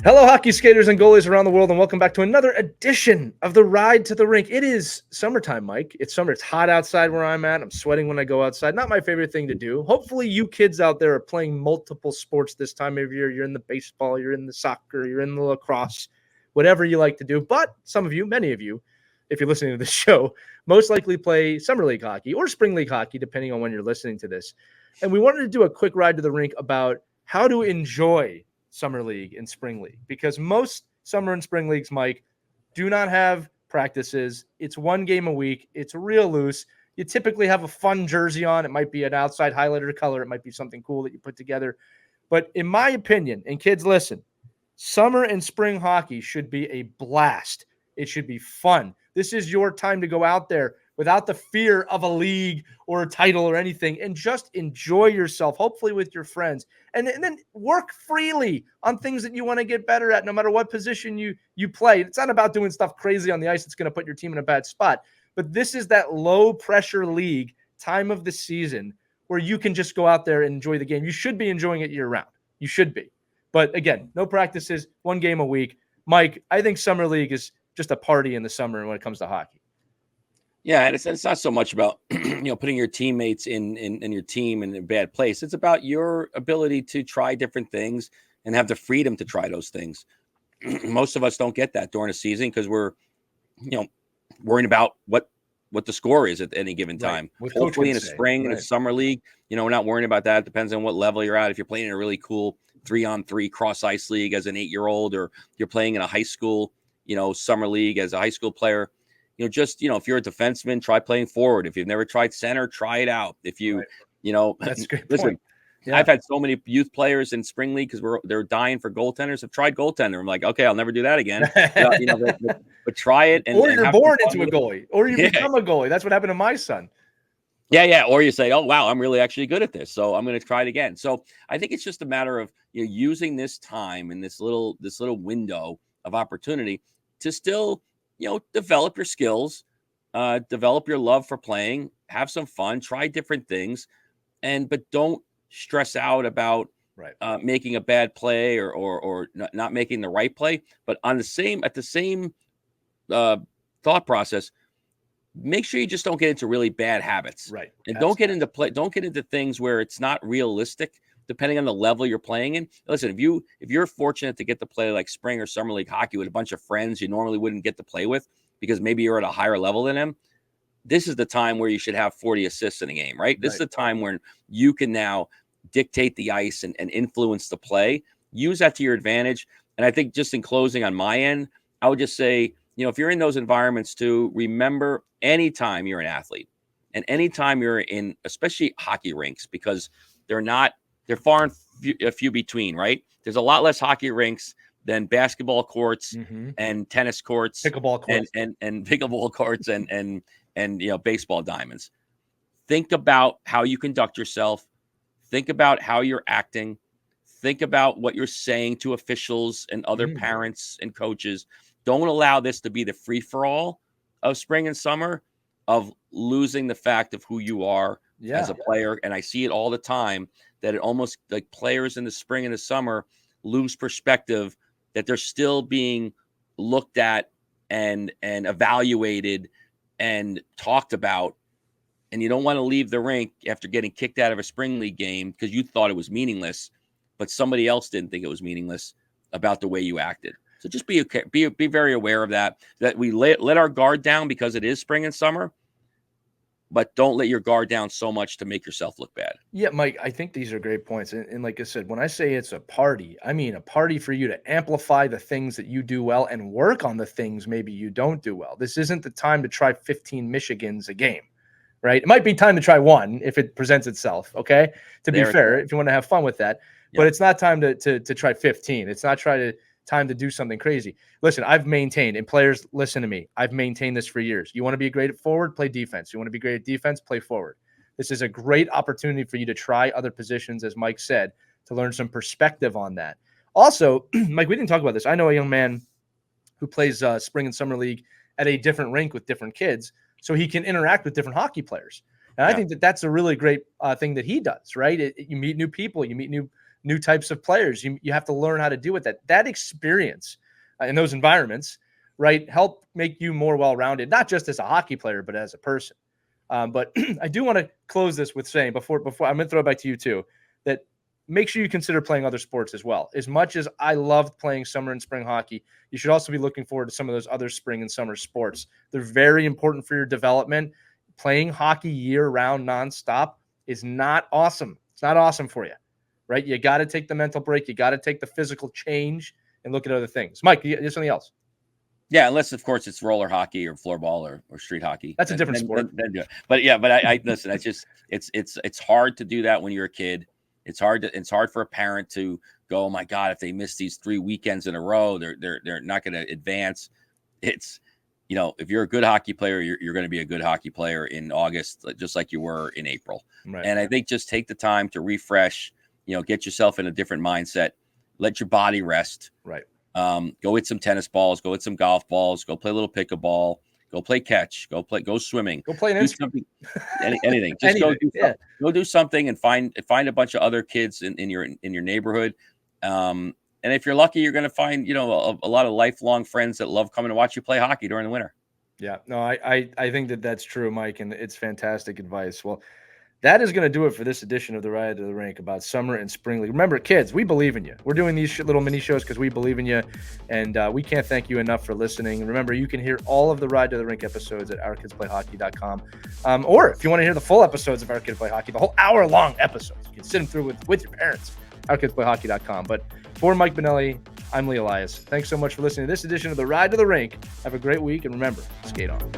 Hello, hockey skaters and goalies around the world, and welcome back to another edition of the Ride to the Rink. It is summertime, Mike. It's summer. It's hot outside where I'm at. I'm sweating when I go outside. Not my favorite thing to do. Hopefully, you kids out there are playing multiple sports this time of year. You're in the baseball, you're in the soccer, you're in the lacrosse, whatever you like to do. But some of you, many of you, if you're listening to this show, most likely play summer league hockey or spring league hockey, depending on when you're listening to this. And we wanted to do a quick ride to the rink about how to enjoy summer league and spring league, because most summer and spring leagues, Mike, do not have practices. It's one game a week. It's real loose. You typically have a fun jersey on. It might be an outside highlighter color. It might be something cool that you put together. But in my opinion, and kids, listen, summer and spring hockey should be a blast. It should be fun. This is your time to go out there without the fear of a league or a title or anything, and just enjoy yourself, hopefully with your friends, and then work freely on things that you want to get better at, no matter what position you play. It's not about doing stuff crazy on the ice that's going to put your team in a bad spot, but this is that low-pressure league time of the season where you can just go out there and enjoy the game. You should be enjoying it year-round. You should be. But again, no practices, one game a week. Mike, I think summer league is just a party in the summer when it comes to hockey. Yeah, and it's not so much about putting your teammates in your team in a bad place. It's about your ability to try different things and have the freedom to try those things. Most of us don't get that during a season because we're worrying about what the score is at any given time. Right. Hopefully in a spring and a summer league, we're not worrying about that. It depends on what level you're at. If you're playing in a really cool 3-on-3 cross ice league as an 8-year-old, or you're playing in a high school, summer league as a high school player. If you're a defenseman, try playing forward. If you've never tried center, try it out. If you, that's a great listen, point. Yeah. I've had so many youth players in spring league because they're dying for goaltenders. I've tried goaltender. I'm like, okay, I'll never do that again. But try it. Or you're born into a goalie, or you become a goalie. That's what happened to my son. Yeah. Or you say, oh, wow, I'm really actually good at this, so I'm going to try it again. So I think it's just a matter of using this time and this little window of opportunity to still develop your skills, develop your love for playing, have some fun, try different things, but don't stress out about making a bad play or not making the right play. But at the same thought process, make sure you just don't get into really bad habits, right? And don't get into things where it's not realistic. Depending on the level you're playing in. Listen, if you're fortunate to get to play like spring or summer league hockey with a bunch of friends you normally wouldn't get to play with because maybe you're at a higher level than them, this is the time where you should have 40 assists in a game, right? This is the time when you can now dictate the ice and influence the play. Use that to your advantage. And I think just in closing on my end, I would just say, if you're in those environments too, remember anytime you're an athlete and anytime you're in, especially hockey rinks, because they're far and few between, right? There's a lot less hockey rinks than basketball courts and tennis courts, pickleball courts, and pickleball courts and baseball diamonds. Think about how you conduct yourself. Think about how you're acting. Think about what you're saying to officials and other parents and coaches. Don't allow this to be the free-for-all of spring and summer, of losing the fact of who you are as a player. And I see it all the time, that it almost like players in the spring and the summer lose perspective that they're still being looked at and evaluated and talked about. And you don't want to leave the rink after getting kicked out of a spring league game because you thought it was meaningless, but somebody else didn't think it was meaningless about the way you acted. So just be very aware of that we let our guard down because it is spring and summer, but don't let your guard down so much to make yourself look bad. Yeah, Mike, I think these are great points. And like I said, when I say it's a party, I mean a party for you to amplify the things that you do well and work on the things maybe you don't do well. This isn't the time to try 15 Michigans a game, right? It might be time to try one if it presents itself, okay? To be fair, if you want to have fun with that. Yep. But it's not time to try 15. It's not time to do something crazy. Listen, I've maintained, and players, listen to me, I've maintained this for years. You want to be great at forward, play defense. You want to be great at defense, play forward. This is a great opportunity for you to try other positions, as Mike said, to learn some perspective on that. Also, Mike, we didn't talk about this. I know a young man who plays spring and summer league at a different rink with different kids, so he can interact with different hockey players. And I think that's a really great thing that he does, right? You meet new people, you meet new new types of players. You have to learn how to deal with that. That experience in those environments, right, help make you more well-rounded, not just as a hockey player, but as a person. But I do want to close this with saying before I'm going to throw it back to you too, that make sure you consider playing other sports as well. As much as I loved playing summer and spring hockey, you should also be looking forward to some of those other spring and summer sports. They're very important for your development. Playing hockey year-round nonstop is not awesome. It's not awesome for you, right? You got to take the mental break. You got to take the physical change and look at other things. Mike, you something else? Yeah, unless of course it's roller hockey or floorball or street hockey. That's a different sport. But I listen. It's hard to do that when you're a kid. It's hard for a parent to go, oh my God, if they miss these 3 weekends in a row, they're not going to advance. It's, if you're a good hockey player, you're going to be a good hockey player in August, just like you were in April. Right. And I think just take the time to refresh, get yourself in a different mindset, let your body rest. Right. Go hit some tennis balls, go hit some golf balls, go play a little pickleball, go play catch, go swimming, go play an instrument, anything. Just go do something and find a bunch of other kids in your neighborhood. And if you're lucky, you're going to find, a lot of lifelong friends that love coming to watch you play hockey during the winter. Yeah, no, I think that's true, Mike, and it's fantastic advice. Well, that is going to do it for this edition of the Ride to the Rink about summer and spring league. Remember, kids, we believe in you. We're doing these little mini shows because we believe in you, and we can't thank you enough for listening. And remember, you can hear all of the Ride to the Rink episodes at ourkidsplayhockey.com. Or if you want to hear the full episodes of Our Kids Play Hockey, the whole hour-long episodes, you can sit them through with your parents, ourkidsplayhockey.com. But for Mike Benelli, I'm Lee Elias. Thanks so much for listening to this edition of the Ride to the Rink. Have a great week, and remember, skate on.